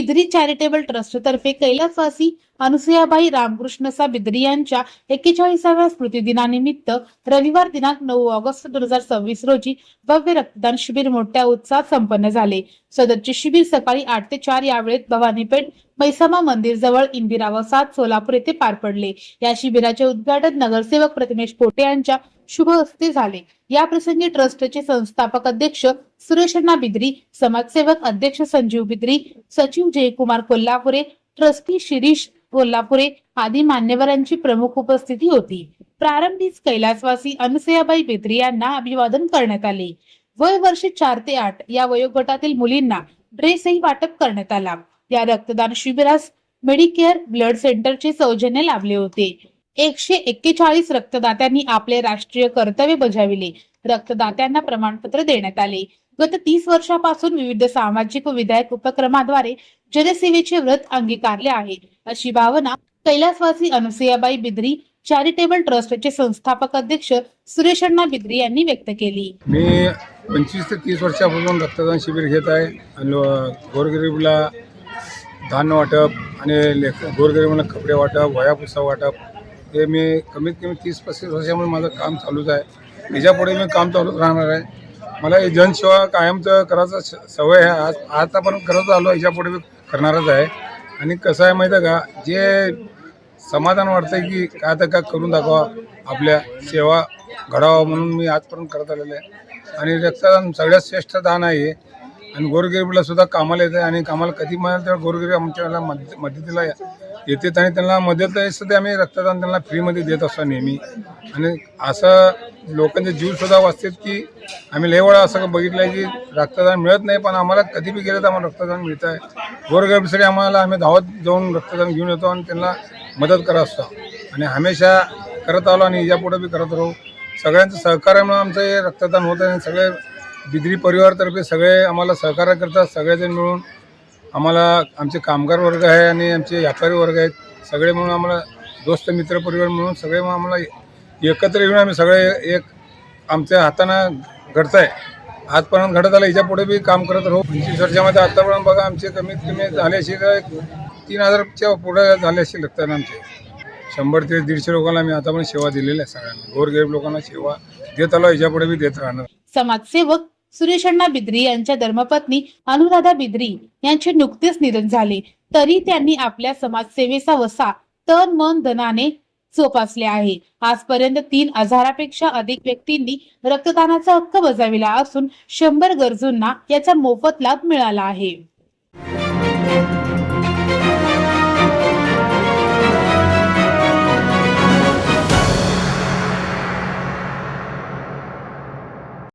Bidri charitable trust तर्फे कैलासवासी अनुसुयाबाई रामकृष्णसा बिद्री यांच्या 41व्या स्मृतिदिनानिमित्त रविवार दिनांक 9 ऑगस्ट 2026 रोजी भव्य रक्तदान शिबिर मोठ्या उत्साहात संपन्न झाले। सदरचे शिबिर सकाळी 8 ते 4 या वेळेत भवानीपेठ मैसामा मंदिर जवळ इंदिरा वसाहत सोलापूर येथे पार पडले। या शिबिराचे उद्घाटन नगरसेवक प्रतिमेश पोटे यांच्या शुभ हस्ते झाले। या प्रसंगी ट्रस्टचे संस्थापक अध्यक्ष सुरेश अण्णा बिद्री, समाजसेवक अध्यक्ष संजीव बिद्री, सचिव जयकुमार कोल्हापुरे, ट्रस्टी शिरीष कोल्हापुरे आदी मान्यवरांची प्रमुख उपस्थिती होती। प्रारंभीच कैलासवासी अनुसुयाबाई बिद्री यांना अभिवादन करण्यात आले। वय वर्ष 4 ते 8 या वयोगटातील मुलींना ड्रेसही वाटप करण्यात आला। या रक्तदान शिबिरास मेडिकेअर ब्लड सेंटरचे सौजन्य लाभले होते। 141 रक्तदात्यांनी आपले राष्ट्रीय कर्तव्य बजाविले। रक्तदात्यांना प्रमाणपत्र देण्यात आले। गत 30 वर्षापासून विविध सामाजिक व विधायक उपक्रमाद्वारे जनसेवेचे व्रत अंगीकारले आहे, अशी भावना कैलासवासी अनुसुयाबाई बिद्री चॅरिटेबल ट्रस्टचे संस्थापक अध्यक्ष सुरेश अण्णा बिद्री यांनी व्यक्त केली। मी 25 ते 30 वर्षापासून रक्तदान शिबिर घेत आहे आणि गोरगरीबला धान्य वाटप आणि गोरगरीबांना कपडे वाटप, वह्या पुस्तक वाटप हे मी कमीत कमी 30-35 वर्षामध्ये माझं काम चालूच आहे। याच्यापुढे मी काम चालूच राहणार आहे। मला ही जनसेवा कायमचं करायचं सवय आहे। आता पण करत आलो, याच्यापुढे मी करणारच आहे। आणि कसं आहे माहिती आहे का, जे समाधान वाटतं की काय तर काय करून दाखवा, आपल्या सेवा घडावा म्हणून मी आजपर्यंत करत आलेलो आहे। आणि रक्तदान सगळ्यात श्रेष्ठ दान आहे आणि गोरगरीबला सुद्धा कामाला येते आणि कामाला कधी म्हणाल तेव्हा गोरगरीब आमच्या मदतीला येतात आणि त्यांना मदत आम्ही रक्तदान त्यांना फ्रीमध्ये देत असतो नेहमी। आणि असं लोकांचे जीव सुद्धा वाचतात की आम्ही लय वेळा असं बघितलं आहे की रक्तदान मिळत नाही, पण आम्हाला कधी बी गेलं तर आम्हाला रक्तदान मिळतं आहे। गोरगरीबसाठी आम्ही धावत जाऊन रक्तदान घेऊन येतो आणि त्यांना मदत करत असतो आणि हमेशा करत आलो आणि यापुढे बी करत राहू। सगळ्यांचं सहकार्यामुळे आमचं हे रक्तदान होतं आणि सगळे बिद्री परिवारतर्फे सगळे आम्हाला सहकार्य करतात। सगळेजण मिळून आम्हाला आमचे कामगार वर्ग आहे आणि आमचे व्यापारी वर्ग आहेत, सगळे मिळून आम्हाला दोस्त मित्र परिवार मिळून सगळे आम्हाला एकत्र येऊन आम्ही सगळे एक आमच्या हातानं घडत आहे। आजपर्यंत घडत आलं, याच्यापुढे बी काम करत राहू। 25 वर्षामध्ये आतापर्यंत बघा आमचे कमीत कमी झाले असेल 3000च्या पुढे झाले असेल रक्तदान आमचे। 100 ते 150 लोकांना मी आतापर्यंत सेवा दिलेली आहे। सगळ्यांना गोरगरीब लोकांना सेवा देत आलो, याच्यापुढे बी देत राहणार। समाजसेवक सुरेश अण्णा बिद्री यांच्या धर्मपत्नी अनुराधा बिद्री यांचे नुकतेच निधन झाले, तरी त्यांनी आपल्या समाजसेवेचा वसा तन मन धनाने जोपासले आहे। आजपर्यंत 3000पेक्षा अधिक व्यक्तींनी रक्तदानाचा हक्क बजाविला असून 100 गरजूंना याचा मोफत लाभ मिळाला आहे।